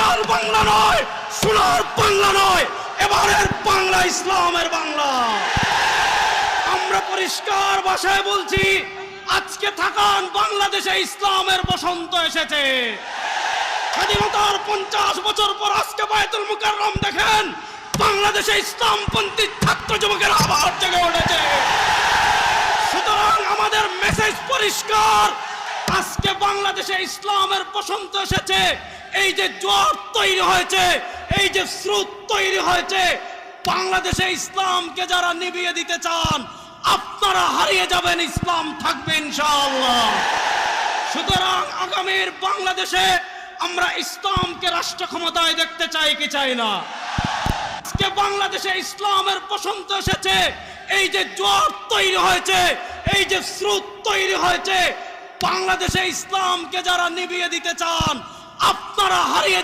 টাকার বাংলা নয়, সোনার বাংলা নয়, এবারের বাংলা ইসলামের বাংলা। আমরা পরিষ্কার ভাষায় বলছি, আজকে থাকান বাংলাদেশে ইসলামের বসন্ত এসেছে। স্বাধীনতার 50 বছর পর আজকে বায়তুল মুকাররম দেখেন, বাংলাদেশে ইসলামপন্থী ছাত্র যুবকের আবার জেগে উঠেছে। সুতরাং আমাদের মেসেজ পরিষ্কার, আজকে বাংলাদেশে ইসলামের বসন্ত এসেছে। এই যে জোয়ার তৈরি হয়েছে, এই যে স্রোত তৈরি হয়েছে, বাংলাদেশে ইসলামকে যারা নিভিয়ে দিতে চান, আপনারা হারিয়ে যাবেন, ইসলাম থাকবে ইনশাআল্লাহ। সুতরাং আগামীর বাংলাদেশে আমরা ইসলামকে রাষ্ট্র ক্ষমতায় দেখতে চাই কি চাই না? আজকে বাংলাদেশে ইসলামের বসন্ত এসেছে। এই যে জোয়ার তৈরি হয়েছে, এই যে স্রোত তৈরি হয়েছে, বাংলাদেশে ইসলামকে যারা নিভিয়ে দিতে চান, আপনারা হারিয়ে